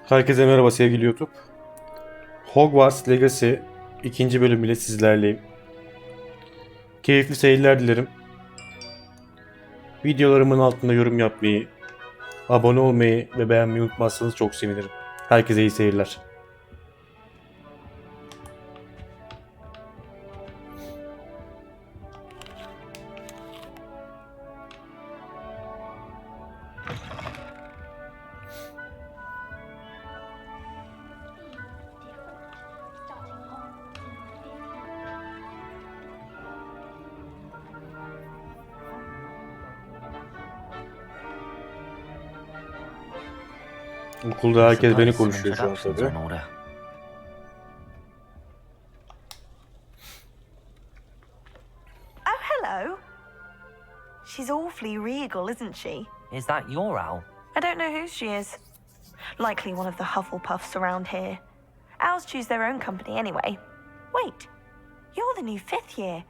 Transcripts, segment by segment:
Herkese merhaba sevgili YouTube. Hogwarts Legacy 2. bölüm ile sizlerleyim. Keyifli seyirler dilerim. Videolarımın altında yorum yapmayı, abone olmayı ve beğenmeyi unutmazsanız çok sevinirim. Herkese iyi seyirler. Okulda herkes beni konuşuyor şu an tabii. Oh, hello. She's awfully regal, isn't she? Is that your owl? I don't know whose she is. Likely one of the Hufflepuffs around here. Owls choose their own company anyway. Wait, you're the new 5th year.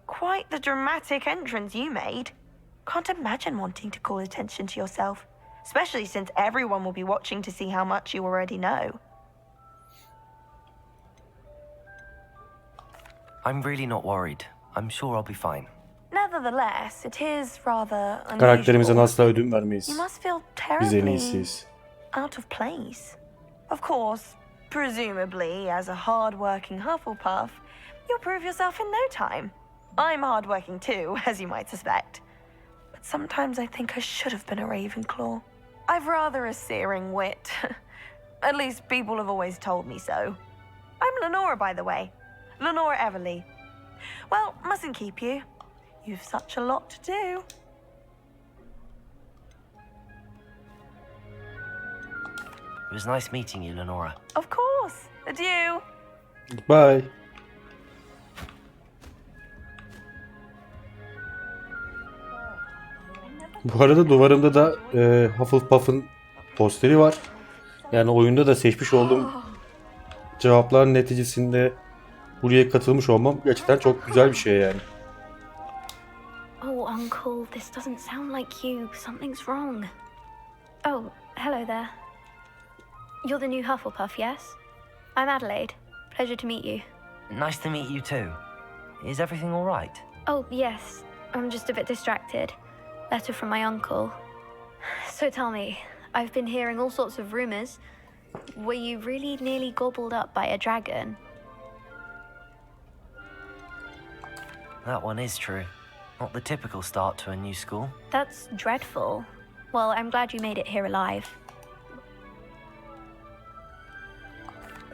Quite the dramatic entrance you made. Can't imagine wanting to call attention to yourself, especially since everyone will be watching to see how much you already know. I'm really not worried. I'm sure I'll be fine. Nevertheless, it is rather Karakterimize unusual. asla ödün vermeyiz. You must feel Biz en terribly iyisiyiz. out of place. Of course, presumably, as a hard-working Hufflepuff, you'll prove yourself in no time. I'm hard-working too, as you might suspect. But sometimes I think I should have been a Ravenclaw. I've rather a searing wit. At least people have always told me so. I'm Lenora, by the way. Lenora Everly. Well, mustn't keep you. You've such a lot to do. It was nice meeting you, Lenora. Of course. Adieu. Bye. Bu arada duvarımda da Hufflepuff'ın posteri var. Yani oyunda da seçmiş olduğum cevaplar neticesinde buraya katılmış olmam gerçekten çok güzel bir şey yani. Oh, Uncle, this doesn't sound like you. Something's wrong. Oh, hello there. You're the new Hufflepuff, yes? I'm Adelaide. Pleasure to meet you. Nice to meet you too. Is everything all right? Oh, yes. I'm just a bit distracted. Letter from my uncle. So tell me, I've been hearing all sorts of rumors. Were you really nearly gobbled up by a dragon? That one is true. Not the typical start to a new school. That's dreadful. Well, I'm glad you made it here alive.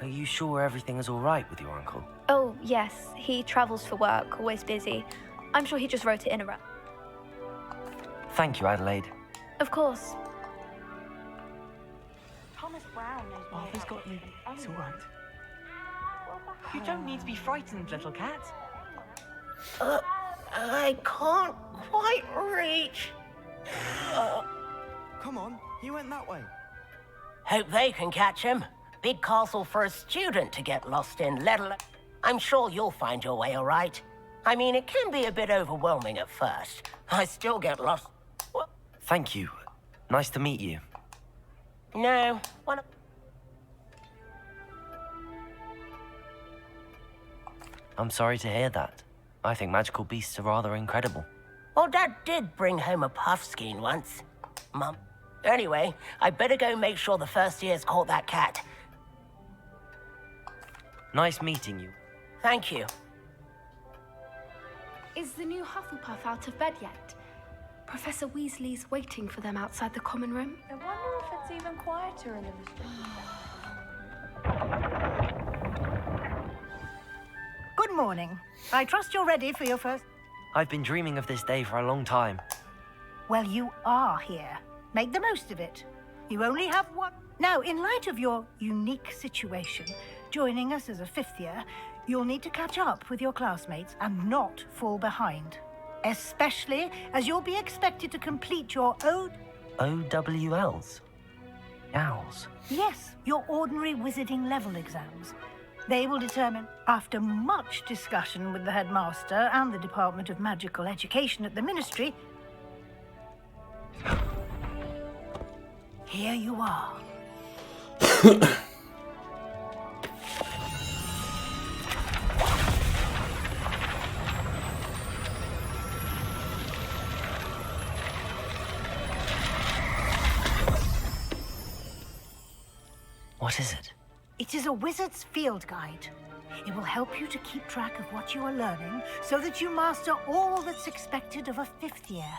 Are you sure everything is all right with your uncle? Oh, yes. He travels for work, always busy. I'm sure he just wrote it in a wrap. Thank you, Adelaide. Of course. Thomas Brown knows more Arthur's about got you. it It's than all right. anyone. You don't need to be frightened, little cat. I can't quite reach. Come on, he went that way. Hope they can catch him. Big castle for a student to get lost in, let alone... I'm sure you'll find your way all right. I mean, it can be a bit overwhelming at first. I still get lost. What? Thank you. Nice to meet you. No, one of... I'm sorry to hear that. I think magical beasts are rather incredible. Well, Dad did bring home a puff skein once. Mum. Anyway, I better go make sure the first year's caught that cat. Nice meeting you. Thank you. Is the new Hufflepuff out of bed yet? Professor Weasley's waiting for them outside the common room. I wonder if it's even quieter in the Good morning. I trust you're ready for your first... I've been dreaming of this day for a long time. Well, you are here. Make the most of it. You only have one... Now, in light of your unique situation, joining us as a 5th year, you'll need to catch up with your classmates and not fall behind. Especially as you'll be expected to complete your OWLs? Owls? Yes, your ordinary wizarding level exams. They will determine, after much discussion with the headmaster and the Department of Magical Education at the Ministry, here you are. What is it? It is a wizard's field guide. It will help you to keep track of what you are learning so that you master all that's expected of a 5th year.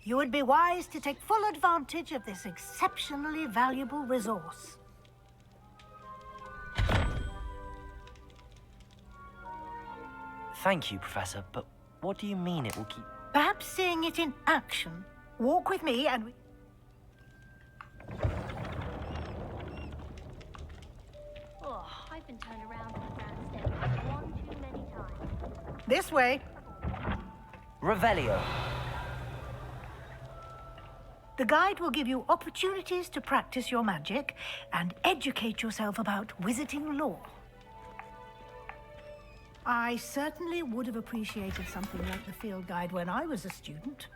You would be wise to take full advantage of this exceptionally valuable resource. Thank you, Professor, but what do you mean it will keep... Perhaps seeing it in action. Walk with me and... Oh, I've been turned around in the grandstand one too many times. This way. Revelio. The guide will give you opportunities to practice your magic and educate yourself about wizarding lore. I certainly would have appreciated something like the field guide when I was a student.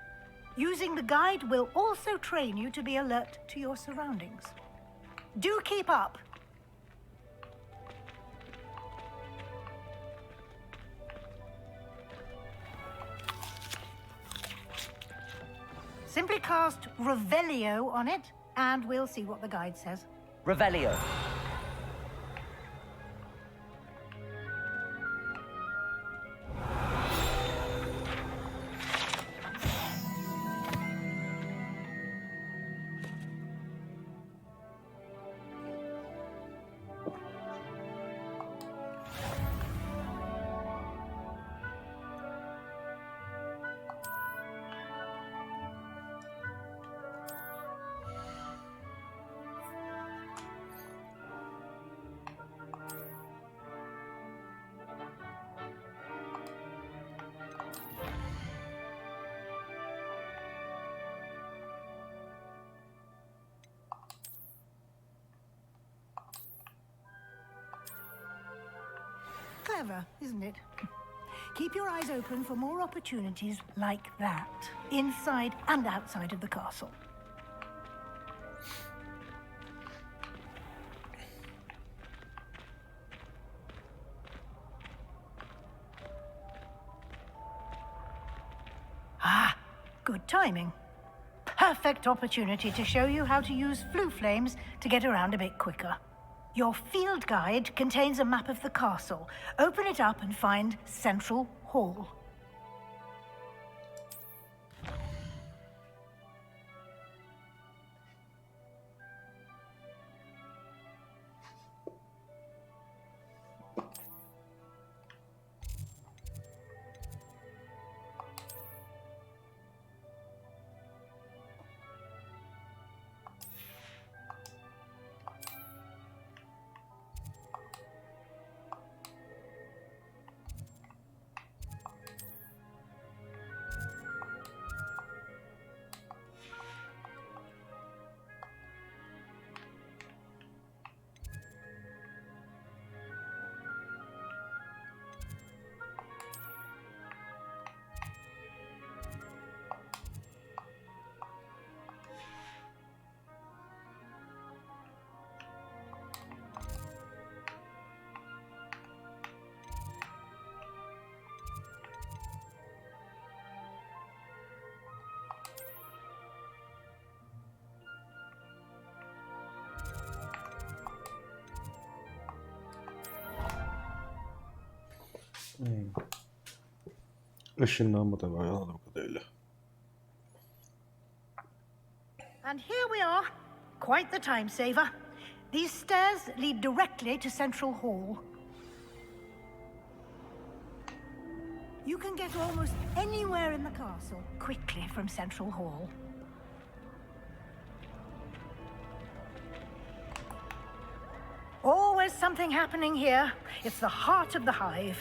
Using the guide will also train you to be alert to your surroundings. Do keep up. Simply cast Revelio on it, and we'll see what the guide says. Revelio. Clever, isn't it? Keep your eyes open for more opportunities like that, inside and outside of the castle. Ah, good timing. Perfect opportunity to show you how to use flue flames to get around a bit quicker. Your field guide contains a map of the castle. Open it up and find Central Hall. Işınlanma da var anladığım kadarıyla. And here we are. Quite the time saver. These stairs lead directly to Central Hall. You can get almost anywhere in the castle quickly from Central Hall. Always something happening here. It's the heart of the hive.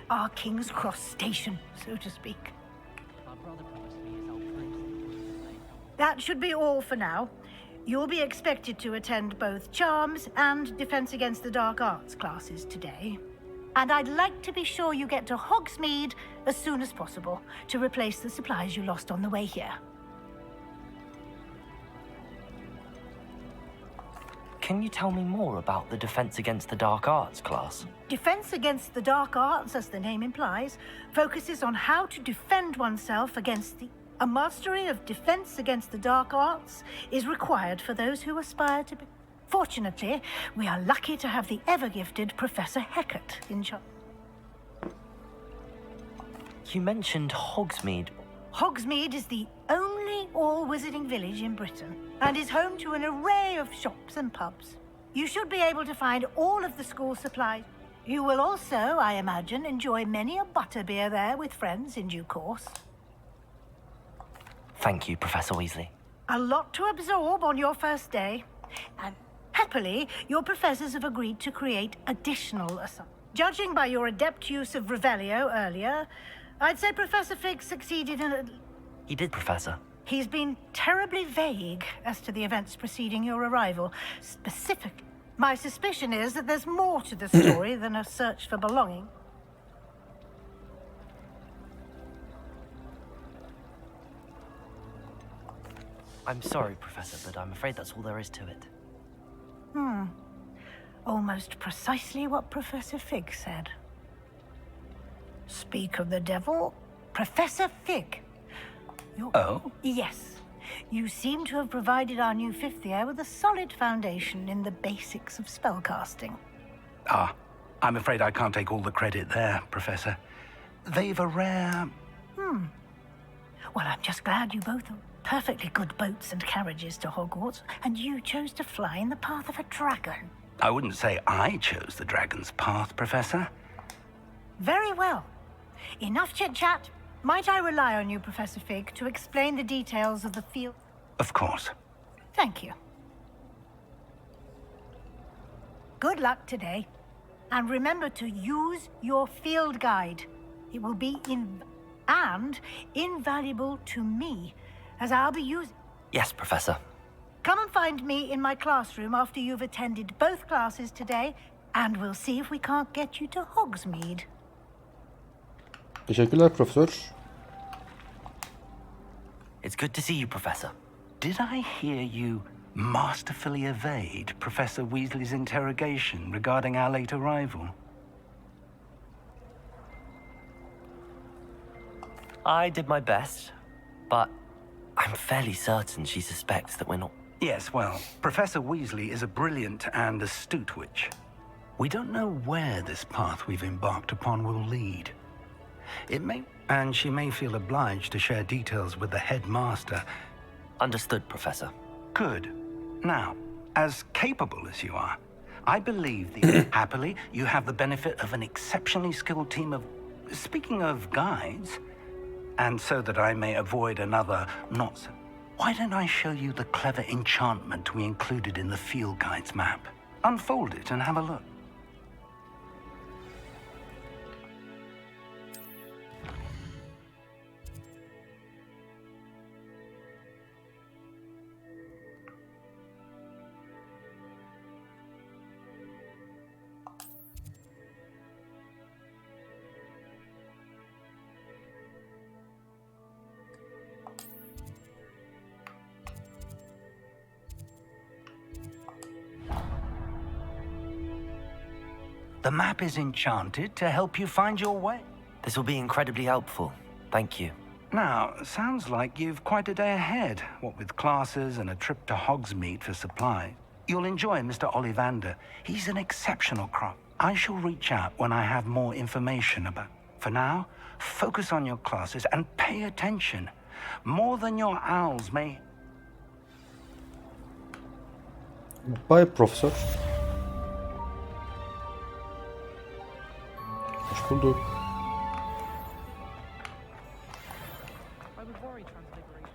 Our King's Cross station, so to speak. That should be all for now. You'll be expected to attend both Charms and Defense Against the Dark Arts classes today. And I'd like to be sure you get to Hogsmeade as soon as possible to replace the supplies you lost on the way here. Can you tell me more about the Defense Against the Dark Arts class? Defense Against the Dark Arts, as the name implies, focuses on how to defend oneself against the... A mastery of Defense Against the Dark Arts is required for those who aspire to be... Fortunately, we are lucky to have the ever-gifted Professor Hecat in charge. You mentioned Hogsmeade. Hogsmeade is the only all-wizarding village in Britain and is home to an array of shops and pubs. You should be able to find all of the school supplies. You will also, I imagine, enjoy many a butterbeer there with friends in due course. Thank you, Professor Weasley. A lot to absorb on your first day, and happily, your professors have agreed to create additional assignments. Judging by your adept use of Revelio earlier, I'd say Professor Fig succeeded in a... He did, Professor. He's been terribly vague as to the events preceding your arrival. Specifically, my suspicion is that there's more to the story than a search for belonging. I'm sorry, Professor, but I'm afraid that's all there is to it. Almost precisely what Professor Fig said. Speak of the devil, Professor Fig. Oh? Yes. You seem to have provided our new fifth year with a solid foundation in the basics of spellcasting. Ah, I'm afraid I can't take all the credit there, Professor. They've a rare... Well, I'm just glad you both are perfectly good boats and carriages to Hogwarts, and you chose to fly in the path of a dragon. I wouldn't say I chose the dragon's path, Professor. Very well. Enough chit-chat. Might I rely on you, Professor Fig, to explain the details of the field? Of course. Thank you. Good luck today. And remember to use your field guide. It will be invaluable to me, as I'll be using... Yes, Professor. Come and find me in my classroom after you've attended both classes today, and we'll see if we can't get you to Hogsmeade. Teşekkürler Profesör. It's good to see you, Professor. Did I hear you masterfully evade Professor Weasley's interrogation regarding our late arrival? I did my best, but I'm fairly certain she suspects that we're not... Yes, well, Professor Weasley is a brilliant and astute witch. We don't know where this path we've embarked upon will lead. It may... And she may feel obliged to share details with the headmaster. Understood, Professor. Good. Now, as capable as you are, I believe that happily you have the benefit of an exceptionally skilled team of... Speaking of guides, and so that I may avoid another not so... Why don't I show you the clever enchantment we included in the field guide's map? Unfold it and have a look. The map is enchanted to help you find your way. This will be incredibly helpful. Thank you. Now, sounds like you've quite a day ahead, what with classes and a trip to Hogsmeade for supply. You'll enjoy Mr. Ollivander. He's an exceptional crop. I shall reach out when I have more information about... For now, focus on your classes and pay attention. More than your owls may... Bye Profesör. Hoş bulduk. I would worry transfiguration.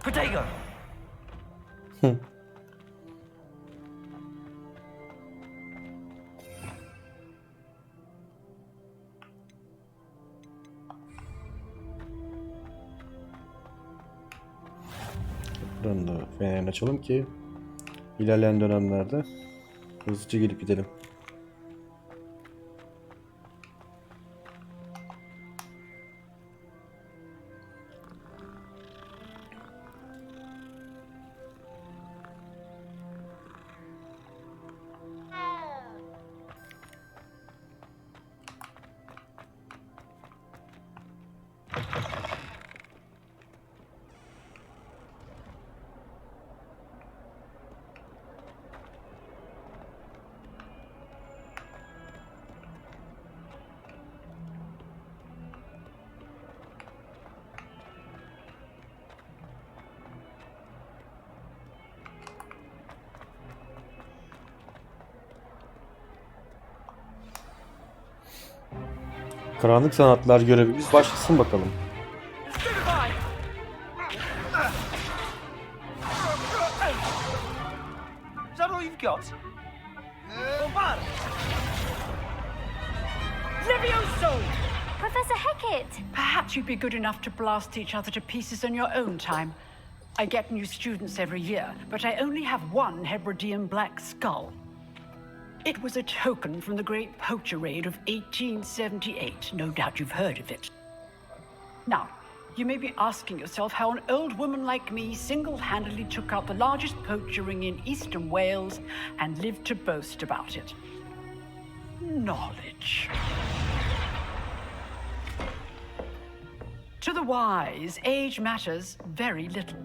Potato! Buranın da fenerini açalım ki ilerleyen dönemlerde hızlıca gelip gidelim. Karanlık sanatlar görevimiz başlasın bakalım. Is that all you've got? Levioso! Professor Hecat! Perhaps you'd be good enough to blast each other to pieces in your own time. I get new students every year, but I only have one Hebridean black skull. It was a token from the Great Poacher Raid of 1878. No doubt you've heard of it. Now, you may be asking yourself how an old woman like me single-handedly took out the largest poacher ring in eastern Wales and lived to boast about it. Knowledge. To the wise, age matters very little.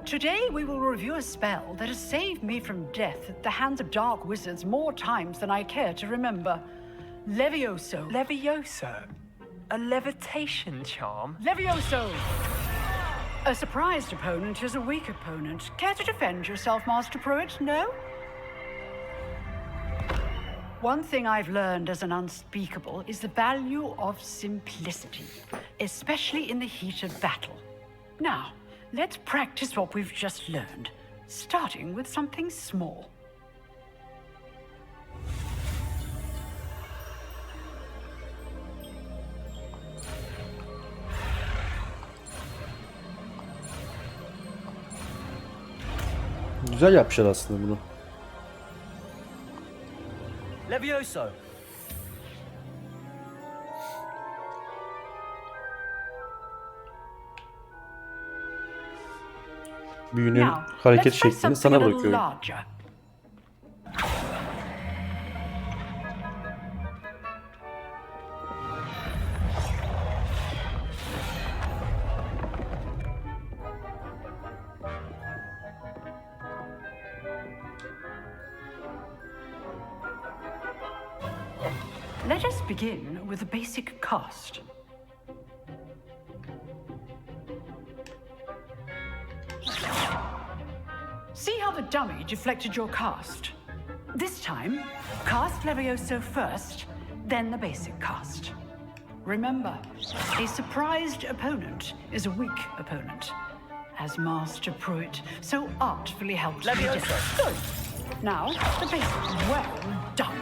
Today we will review a spell that has saved me from death at the hands of dark wizards more times than I care to remember. Levioso. Levioso? A levitation charm? Levioso! A surprised opponent is a weak opponent. Care to defend yourself, Master Pruitt? No? One thing I've learned as an unspeakable is the value of simplicity, especially in the heat of battle. Now, let's practice what we've just learned, starting with something small. Güzel yapmışlar aslında bunu. Levioso! Büyünün Now, hareket let's try şeklini something sana a little bırakıyorum. larger. Let us begin with a basic cast. See how the dummy deflected your cast? This time, cast Levioso first, then the basic cast. Remember, a surprised opponent is a weak opponent, as Master Pruitt so artfully helped me do. Levioso! Good. Now, the basic. Well done.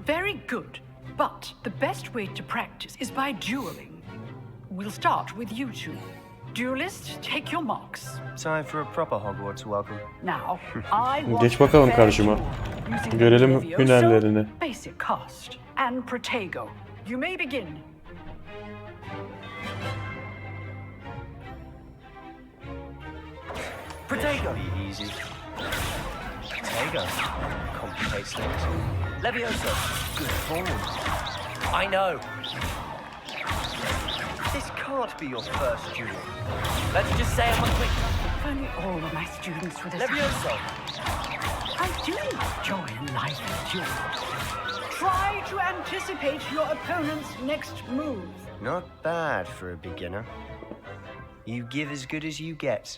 Very good. But the best way to practice is by dueling. We'll start with you two. Duelists, take your marks. Time for a proper Hogwarts welcome. Now, I want Geç bakalım fair karşıma. duel using Görelim Levioso, hünerlerini. Basic cast and Protego. You may begin. Protego! Be easy. Protego complicates things. Levioso! Good form. I know. This can't be your first duel. Let's just say I'm a quick. If only all of my students were this. Levioso! I do enjoy life duels. Try to anticipate your opponent's next move. Not bad for a beginner. You give as good as you get.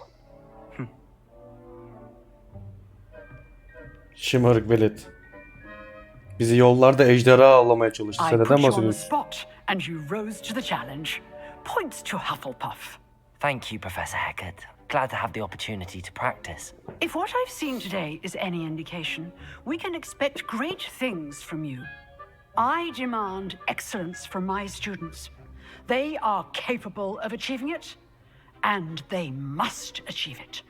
Şımarık velet. Bizi yollarda ejderha avlamaya çalıştı. I Sen put neden you on the bahsediyorsun? spot, and you rose to the challenge. Points to Hufflepuff. Thank you, Professor Hecat. Glad to have the opportunity to practice. If what I've seen today is any indication, we can expect great things from you. I demand excellence from my students. They are capable of achieving it, and they must achieve it.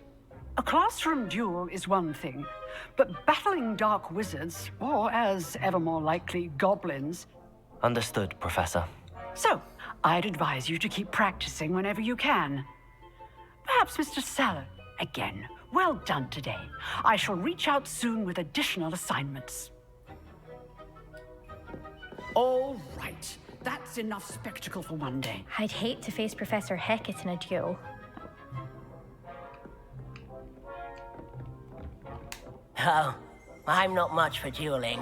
A classroom duel is one thing, but battling dark wizards, or as ever more likely, goblins. Understood, Professor. So, I'd advise you to keep practicing whenever you can. Perhaps Mr. Saller, again, well done today. I shall reach out soon with additional assignments. All right, that's enough spectacle for one day. I'd hate to face Professor Hecat in a duel. Oh, I'm not much for dueling.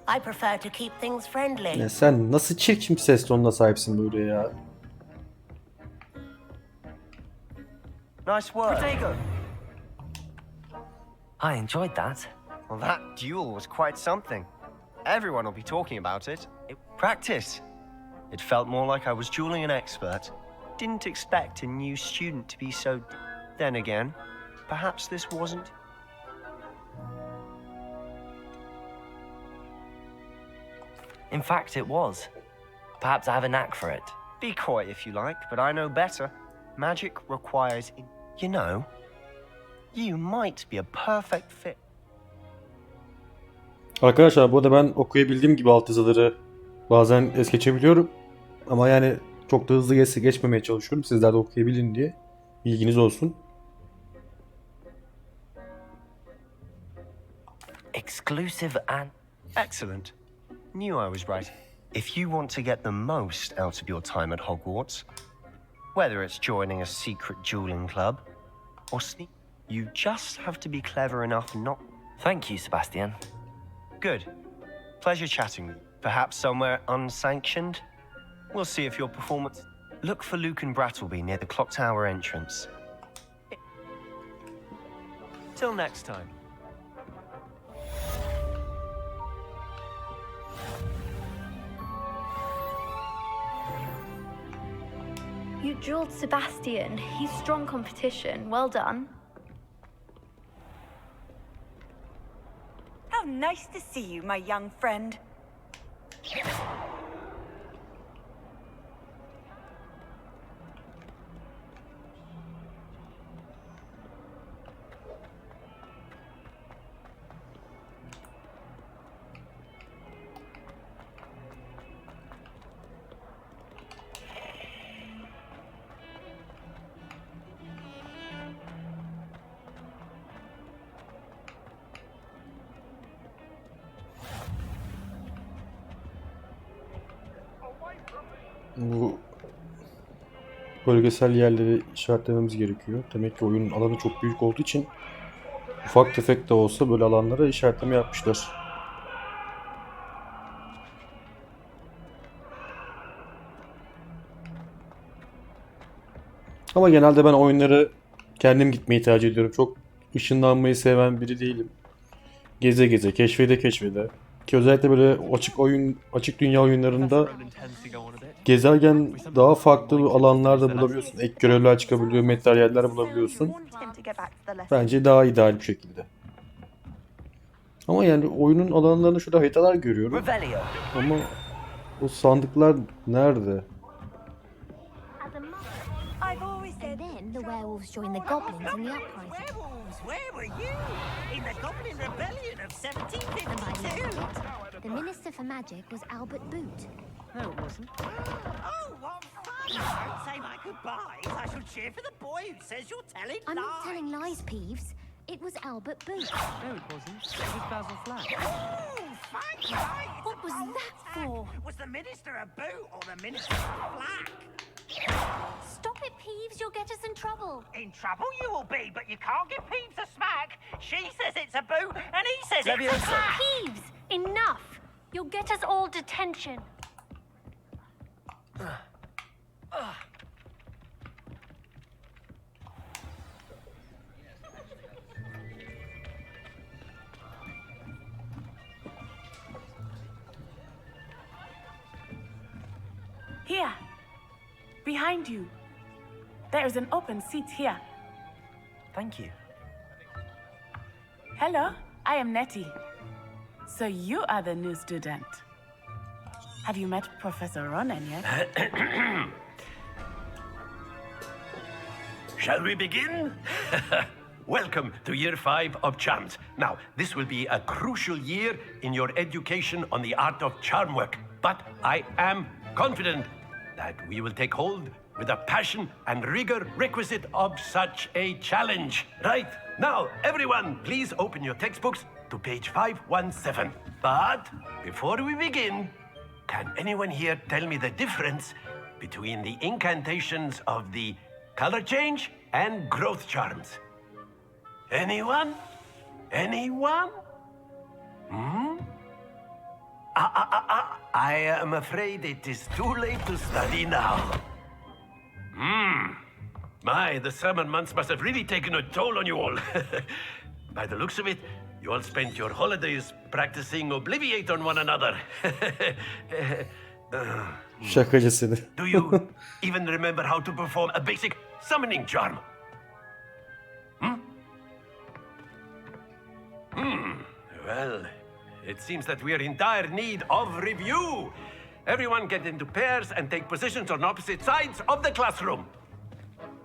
I prefer to keep things friendly. Ya sen nasıl çirkin bir ses tonuna sahipsin böyle ya? Nice work. Protego! I enjoyed that. Well, that duel was quite something. Everyone will be talking about it. Practice. It felt more like I was dueling an expert. Didn't expect a new student to be so... Then again, perhaps this wasn't... In fact, it was. Perhaps I have a knack for it. Be coy if you like, but I know better. Magic requires... You know, you might be a perfect fit. Arkadaşlar bu arada ben okuyabildiğim gibi altyazıları bazen es geçebiliyorum. Ama yani çok da hızlı geçmemeye çalışıyorum. Sizler de okuyabilin diye. Bilginiz olsun. Exclusive and... Excellent. Knew I was right. If you want to get the most out of your time at Hogwarts, whether it's joining a secret dueling club or sneak, you just have to be clever enough not... Thank you, Sebastian. Good. Pleasure chatting with you. Perhaps somewhere unsanctioned? We'll see if your performance... Look for Luke and Brattleby near the clock tower entrance. Till next time. You drilled Sebastian. He's strong competition. Well done. How nice to see you, my young friend. Bu bölgesel yerleri işaretlememiz gerekiyor. Demek ki oyunun alanı çok büyük olduğu için ufak tefek de olsa böyle alanlara işaretleme yapmışlar. Ama genelde ben oyunları kendim gitmeyi tercih ediyorum. Çok ışınlanmayı seven biri değilim. Geze geze, keşfede keşfede. Ki özellikle böyle açık dünya oyunlarında gezerken daha farklı alanlarda bulabiliyorsun. Ek görevler çıkabiliyor, materyaller bulabiliyorsun. Bence daha ideal bir şekilde. Ama yani oyunun alanlarında şurada haritalar görüyorum. Ama o sandıklar nerede? The werewolves joined the goblins in the uprising. Werewolves? Where were you? In the Goblin Rebellion of 1752? The Minister for Magic was Albert Boot. No, it wasn't. Oh, what fun! Don't say my goodbyes. I shall cheer for the boy who says you're telling I'm lies. not telling lies, Peeves. It was Albert Boot. No, it wasn't. It was Basil Flack. Oh, thank right. What was that for? Was the Minister a boot or the Minister a flack? Stop it, Peeves. You'll get us in trouble. In trouble you will be, but you can't give Peeves a smack. She says it's a boot, and he says it's a flack. Peeves, enough. You'll get us all detention. Here, behind you. There's an open seat here. Thank you. Hello, I am Nettie. So you are the new student. Have you met Professor Ronen yet? Shall we begin? Welcome to year 5 of charms. Now, this will be a crucial year in your education on the art of charm work. But I am confident that we will take hold with the passion and rigor requisite of such a challenge. Right? Now, everyone, please open your textbooks to page 517. But before we begin, can anyone here tell me the difference between the incantations of the color change and growth charms? Anyone? Anyone? I am afraid it is too late to study now. My, the summer months must have really taken a toll on you all. By the looks of it, you all spent your holidays practicing Obliviate on one another. Şakacısını. Do you even remember how to perform a basic summoning charm? Well, it seems that we are in dire need of review. Everyone get into pairs and take positions on opposite sides of the classroom.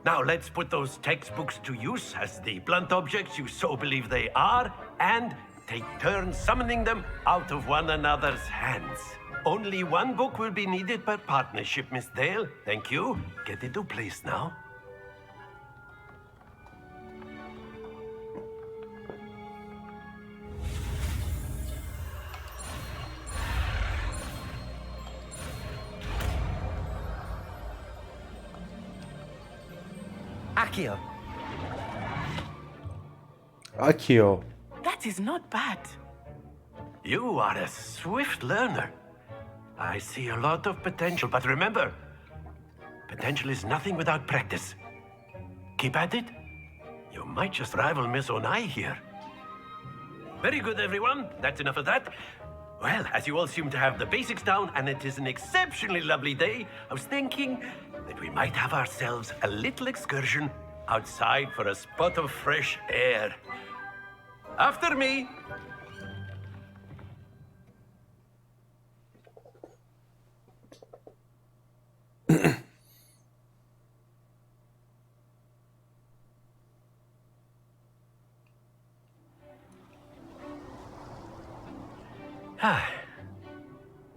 Now let's put those textbooks to use as the blunt objects you so believe they are, and take turns summoning them out of one another's hands. Only one book will be needed per partnership, Miss Dale. Thank you. Get into place now. Accio. Akio. That is not bad. You are a swift learner. I see a lot of potential, but remember, potential is nothing without practice. Keep at it. You might just rival Miss Onai here. Very good, everyone. That's enough of that. Well, as you all seem to have the basics down, and it is an exceptionally lovely day, I was thinking that we might have ourselves a little excursion outside for a spot of fresh air. After me.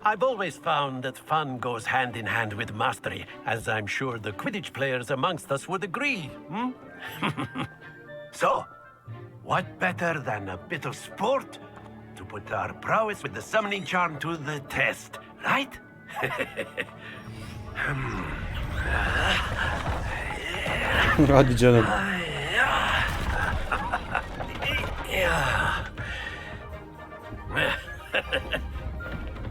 I've always found that fun goes hand in hand with mastery, as I'm sure the Quidditch players amongst us would agree. So, what better than a bit of sport to put our prowess with the summoning charm to the test, right? Hadi canım.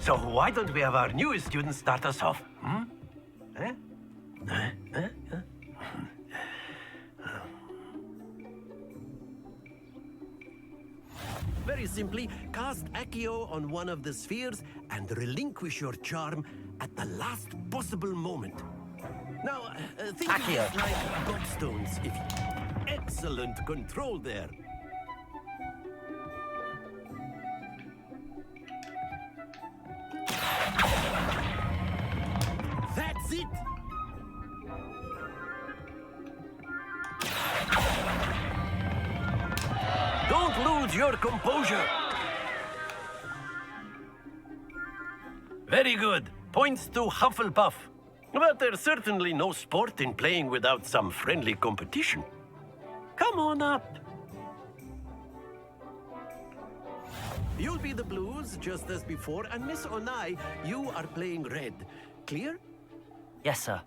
So why don't we have our newest student start us off? Very simply, cast Accio on one of the spheres and relinquish your charm at the last possible moment. Now, think of Accio. it like gobstones. If excellent control there. That's it! Don't lose your composure! Very good. Points to Hufflepuff. But there's certainly no sport in playing without some friendly competition. Come on up. You'll be the blues, just as before, and Miss Onai, you are playing red. Clear? Yes, sir.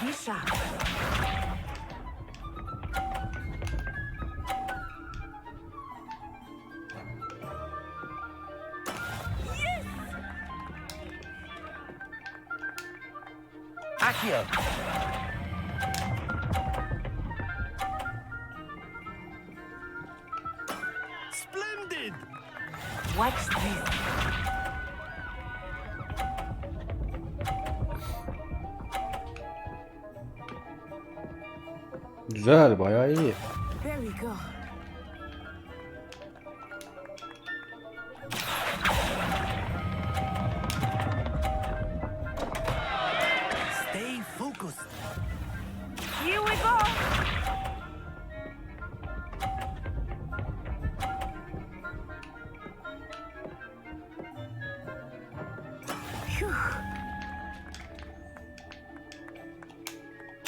Misha. Accio. Splendid! What's this? Güzel, bayağı iyi. There we go.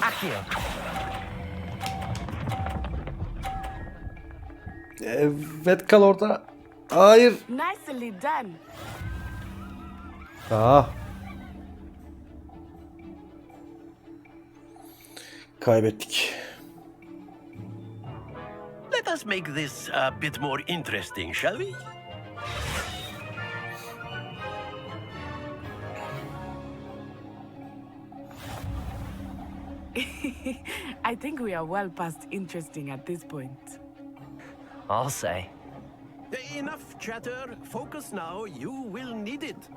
Akio. Evet, kal orada. Hayır. Nicely done. Ah. Kaybettik. Let us make this a bit more interesting, shall we? I think we are well past interesting at this point. I'll say. Enough chatter. Focus now. You will need it.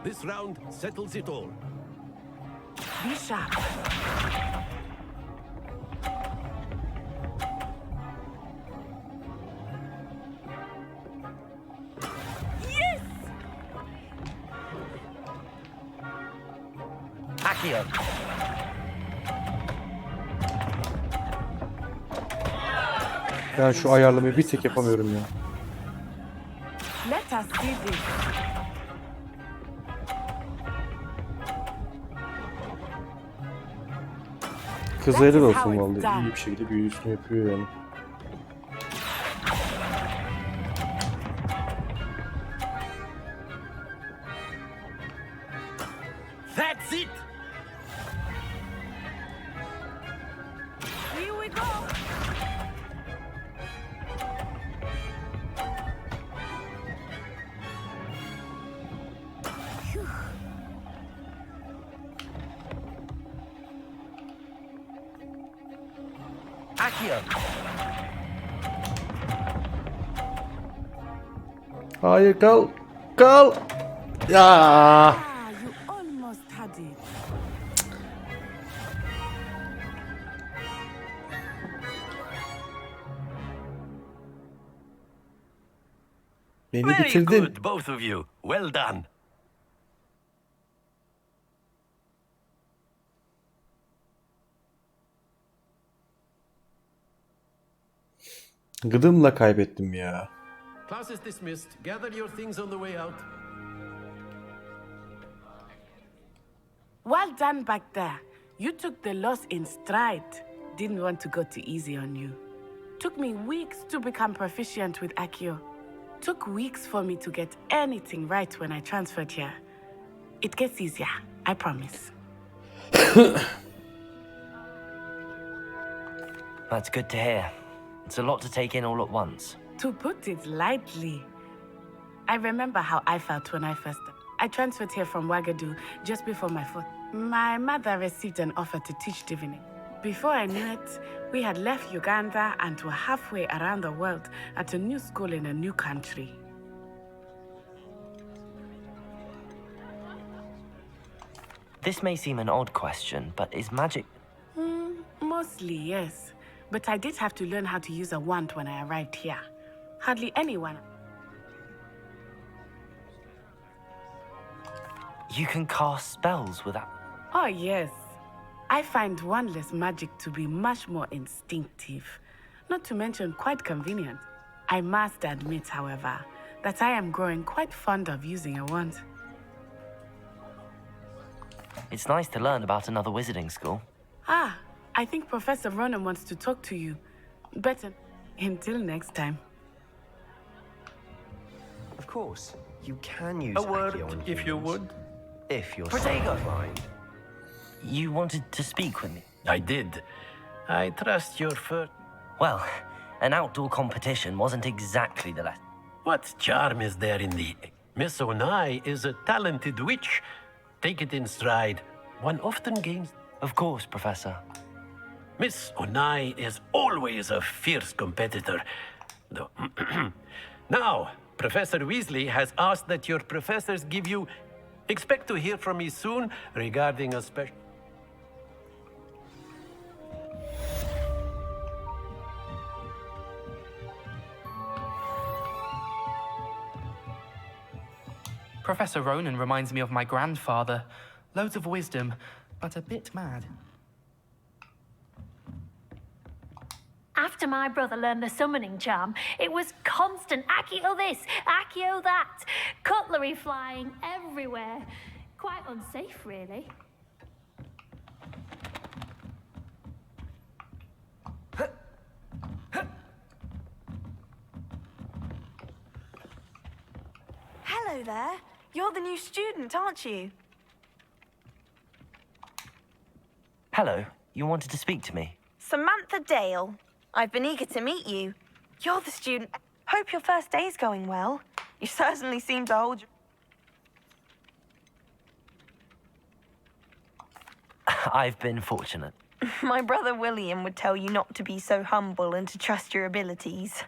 This round settles it all. Be sharp. Yes! Akio. Ben şu ayarlamayı bir tek yapamıyorum ya. Let us see this. Kız helal olsun vallahi. İyi bir şekilde büyüsünü yapıyor yani. That's it. Here we go. Akio. Hayır, kal. Kal. Ya. Ah, you almost had it. Beni Very bitirdin. good, both of you. Well done. Gıdımla kaybettim ya. Class is dismissed. Gather your things on the way out. Well done back there. You took the loss in stride. Didn't want to go too easy on you. Took me weeks to become proficient with Akio. Took weeks for me to get anything right when I transferred here. It gets easier, I promise. That's good to hear. It's a lot to take in all at once. To put it lightly, I remember how I felt when I transferred here from Wagadu just before my fourth. My mother received an offer to teach divining. Before I knew it, we had left Uganda and were halfway around the world at a new school in a new country. This may seem an odd question, but is magic... Mostly, yes. But I did have to learn how to use a wand when I arrived here. Hardly anyone. You can cast spells without... Oh, yes. I find wandless magic to be much more instinctive. Not to mention quite convenient. I must admit, however, that I am growing quite fond of using a wand. It's nice to learn about another wizarding school. Ah, I think Professor Ronan wants to talk to you. Better. Until next time. Of course, you can use A word, Akio on if you humans. would. If you're so Protego! inclined. You wanted to speak with me? I did. I trust your first... Well, an outdoor competition wasn't exactly the last... What charm is there in the... Miss Onai is a talented witch. Take it in stride. One often gains... Of course, Professor. Miss Onai is always a fierce competitor. Though... Now, Professor Weasley has asked that your professors give you... Expect to hear from me soon regarding a special... Professor Ronan reminds me of my grandfather. Loads of wisdom, but a bit mad. After my brother learned the summoning charm, it was constant Accio this, Accio that, cutlery flying everywhere. Quite unsafe, really. Hello there. You're the new student, aren't you? Hello, you wanted to speak to me? Samantha Dale. I've been eager to meet you. You're the student. Hope your first day's going well. You certainly seem to hold your... I've been fortunate. My brother William would tell you not to be so humble and to trust your abilities.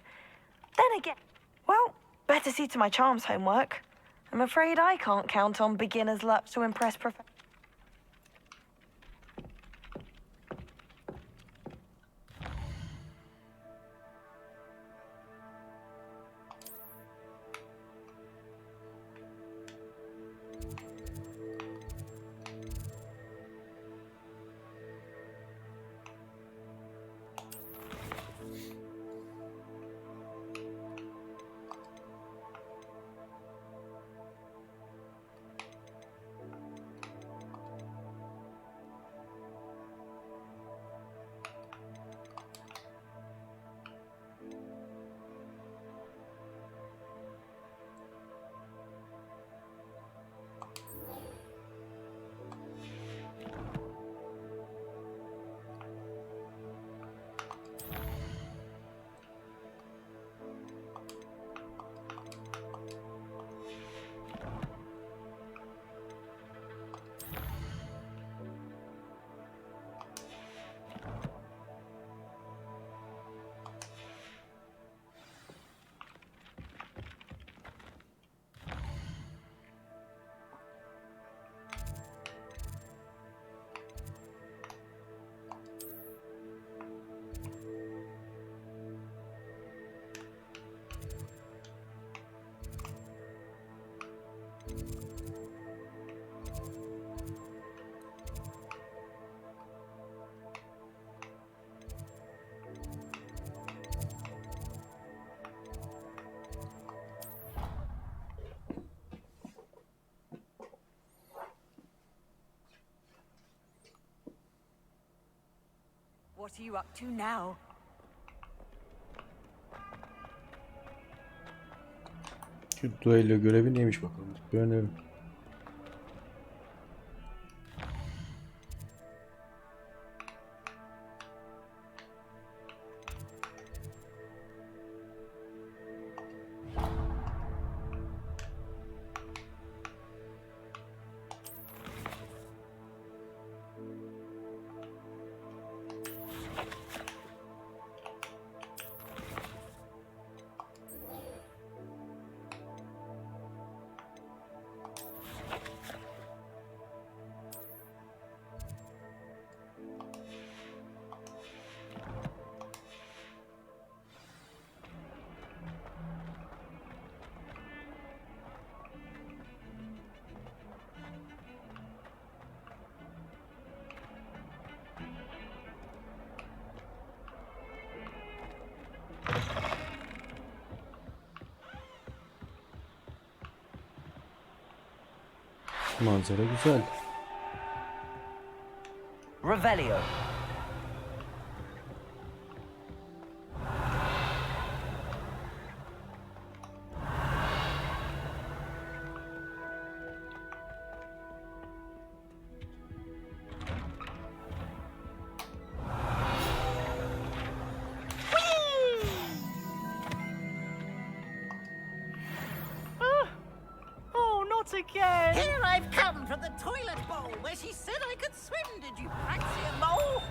Then again, well, better see to my charms homework. I'm afraid I can't count on beginner's luck to impress professors. What are you up to now? Şu duello görevi neymiş bakalım. Önemi. Manzara güzel. Revelio. Again. Here I've come from the toilet bowl where she said I could swim. Did you practice more?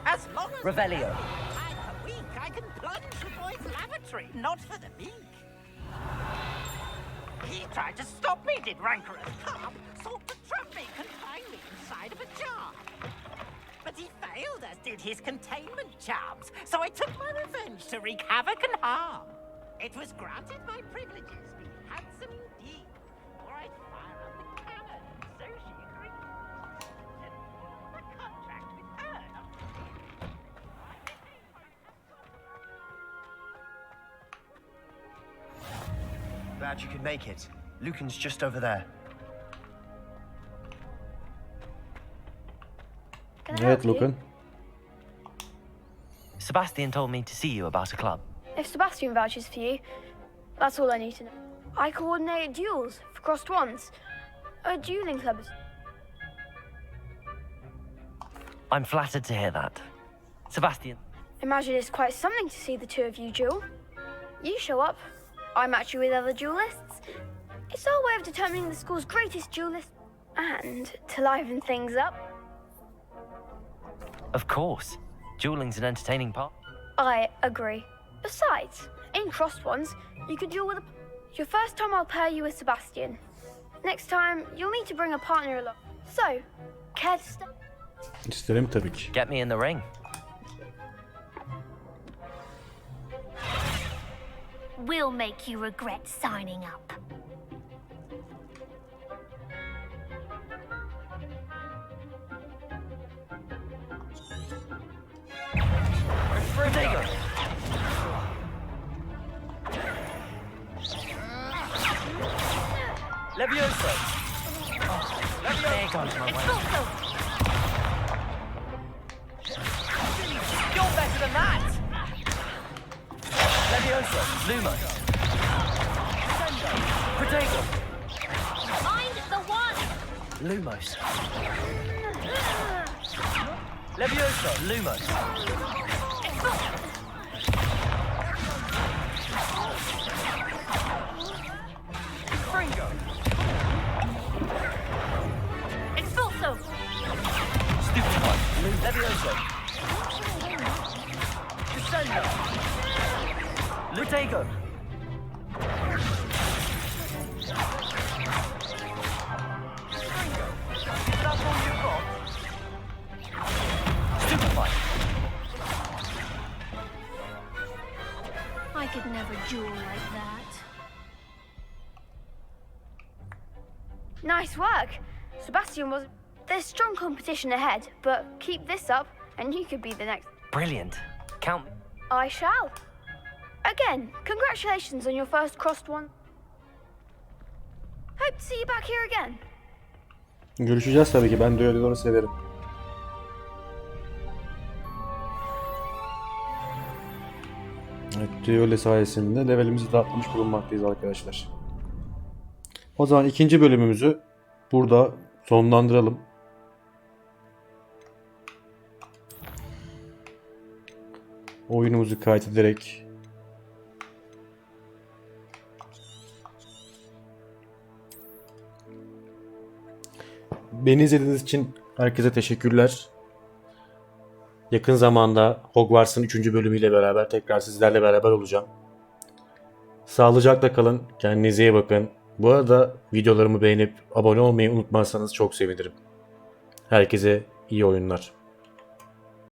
As long as Revelio. time a week, I can plunge the boy's lavatory, not for the meek. He tried to stop me, did rancorous carp, sought to trap me, confine me inside of a jar. But he failed, as did his containment charms, so I took my revenge to wreak havoc and harm. It was granted my privileges, be handsome indeed. Fire up the cannon, so she agreed. A contract with her, not Glad you could make it. Lucan's just over there. Can I Evet help you? Logan. Sebastian told me to see you about a club. If Sebastian vouches for you, that's all I need to know. I coordinate duels for crossed wands. A dueling club is... I'm flattered to hear that. Sebastian, Imagine it's quite something to see the two of you duel. You show up, I match you with other duelists. It's our way of determining the school's greatest duelist. And to liven things up, of course. Dueling's an entertaining part. I agree. Besides, in crossed ones, you could duel with a... Your first time I'll pair you with Sebastian. Next time, you'll need to bring a partner along. So, care to stay? İsterim tabii ki. Get me in the ring. We'll make you regret signing up. Protego! Levioso! There goes my way. You're better than that! Levioso! Lumo! Protego! Find the one! Lumos! Levioso! Lumos! Fringo! Expulso! Stupid one! Levioso! Descendo! Protego! That's all you've got? Stupid one! I could never duel like that. Nice work. Sebastian was... There's strong competition ahead, but keep this up and you could be the next... Brilliant. Count me. I shall. Again, congratulations on your first crossed one. Hope to see you back here again. Görüşeceğiz tabii ki. Ben düelloları severim. Evet, düello sayesinde levelimizi de atlamış bulunmaktayız arkadaşlar. O zaman ikinci bölümümüzü burada sonlandıralım. Oyunumuzu kaydederek beni izlediğiniz için herkese teşekkürler. Yakın zamanda Hogwarts'ın 3. bölümüyle beraber tekrar sizlerle beraber olacağım. Sağlıcakla kalın, kendinize iyi bakın. Bu arada videolarımı beğenip abone olmayı unutmazsanız çok sevinirim. Herkese iyi oyunlar.